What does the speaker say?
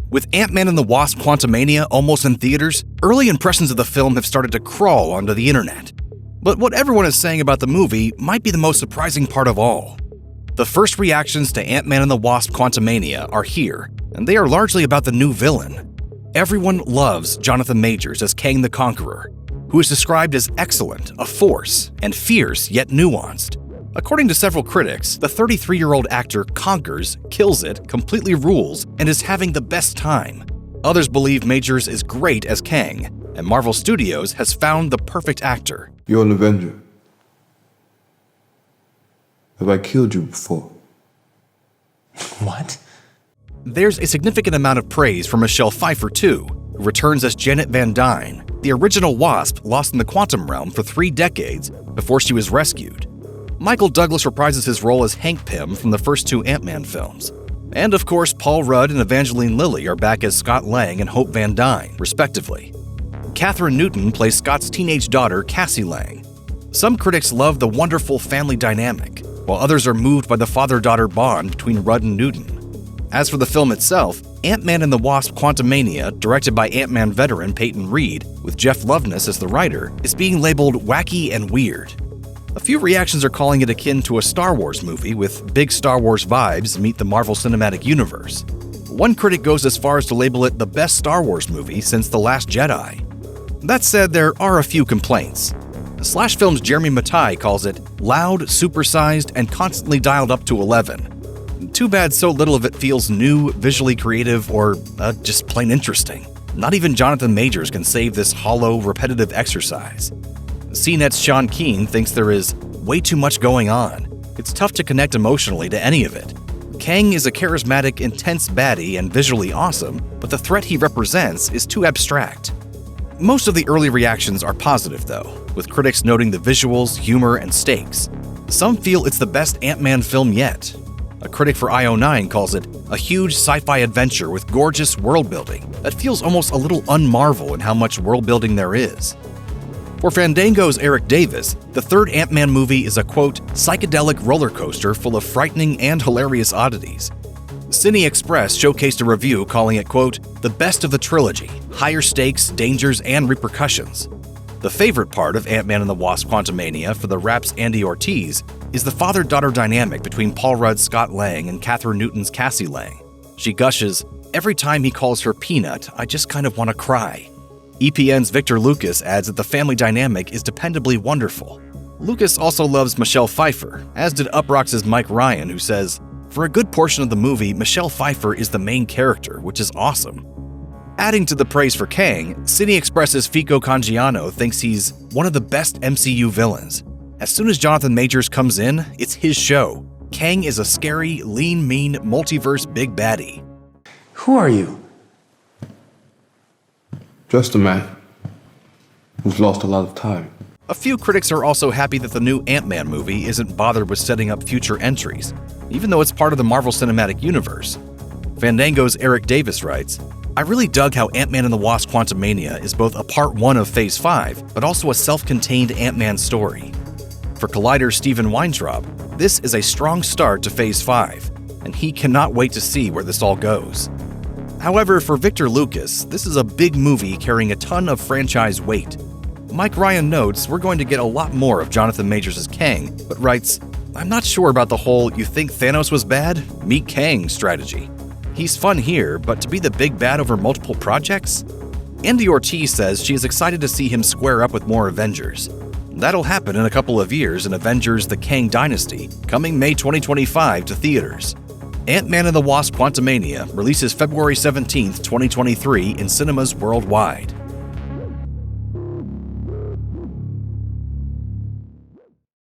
With Ant-Man and the Wasp: Quantumania almost in theaters, early impressions of the film have started to crawl onto the internet. But what everyone is saying about the movie might be the most surprising part of all. The first reactions to Ant-Man and the Wasp: Quantumania are here, and they are largely about the new villain. Everyone loves Jonathan Majors as Kang the Conqueror, who is described as excellent, a force, and fierce yet nuanced. According to several critics, the 33-year-old actor conquers, kills it, completely rules, and is having the best time. Others believe Majors is great as Kang, and Marvel Studios has found the perfect actor. You're an Avenger. Have I killed you before? What? There's a significant amount of praise for Michelle Pfeiffer, too, who returns as Janet Van Dyne, the original Wasp lost in the quantum realm for 3 decades before she was rescued. Michael Douglas reprises his role as Hank Pym from the first 2 Ant-Man films. And of course, Paul Rudd and Evangeline Lilly are back as Scott Lang and Hope Van Dyne, respectively. Katherine Newton plays Scott's teenage daughter, Cassie Lang. Some critics love the wonderful family dynamic, while others are moved by the father-daughter bond between Rudd and Newton. As for the film itself, Ant-Man and the Wasp: Quantumania, directed by Ant-Man veteran Peyton Reed, with Jeff Loveness as the writer, is being labeled wacky and weird. A few reactions are calling it akin to a Star Wars movie with big Star Wars vibes meet the Marvel Cinematic Universe. One critic goes as far as to label it the best Star Wars movie since The Last Jedi. That said, there are a few complaints. SlashFilm's Jeremy Mattei calls it loud, supersized, and constantly dialed up to 11. Too bad so little of it feels new, visually creative, or just plain interesting. Not even Jonathan Majors can save this hollow, repetitive exercise. CNET's Sean Keane thinks there is way too much going on. It's tough to connect emotionally to any of it. Kang is a charismatic, intense baddie and visually awesome, but the threat he represents is too abstract. Most of the early reactions are positive, though, with critics noting the visuals, humor, and stakes. Some feel it's the best Ant-Man film yet. A critic for IO9 calls it a huge sci-fi adventure with gorgeous world-building that feels almost a little un-Marvel in how much world-building there is. For Fandango's Eric Davis, the third Ant-Man movie is a, quote, psychedelic roller coaster full of frightening and hilarious oddities. Cine Express showcased a review calling it, quote, the best of the trilogy, higher stakes, dangers, and repercussions. The favorite part of Ant-Man and the Wasp: Quantumania for the Rap's Andy Ortiz is the father-daughter dynamic between Paul Rudd's Scott Lang and Katherine Newton's Cassie Lang. She gushes, every time he calls her Peanut, I just kind of want to cry. EPN's Victor Lucas adds that the family dynamic is dependably wonderful. Lucas also loves Michelle Pfeiffer, as did Uproxx's Mike Ryan, who says, for a good portion of the movie, Michelle Pfeiffer is the main character, which is awesome. Adding to the praise for Kang, Cine Express's Fico Cangiano thinks he's one of the best MCU villains. As soon as Jonathan Majors comes in, it's his show. Kang is a scary, lean, mean, multiverse big baddie. Who are you? Just a man who's lost a lot of time. A few critics are also happy that the new Ant-Man movie isn't bothered with setting up future entries, even though it's part of the Marvel Cinematic Universe. Fandango's Eric Davis writes, I really dug how Ant-Man and the Wasp: Quantumania is both a part 1 of Phase 5, but also a self-contained Ant-Man story. For Collider's Steven Weintraub, this is a strong start to Phase 5, and he cannot wait to see where this all goes. However, for Victor Lucas, this is a big movie carrying a ton of franchise weight. Mike Ryan notes we're going to get a lot more of Jonathan Majors as Kang, but writes, I'm not sure about the whole you think Thanos was bad? Meet Kang strategy. He's fun here, but to be the big bad over multiple projects? Andy Ortiz says she is excited to see him square up with more Avengers. That'll happen in a couple of years in Avengers: The Kang Dynasty, coming May 2025 to theaters. Ant-Man and the Wasp: Quantumania releases February 17, 2023 in cinemas worldwide.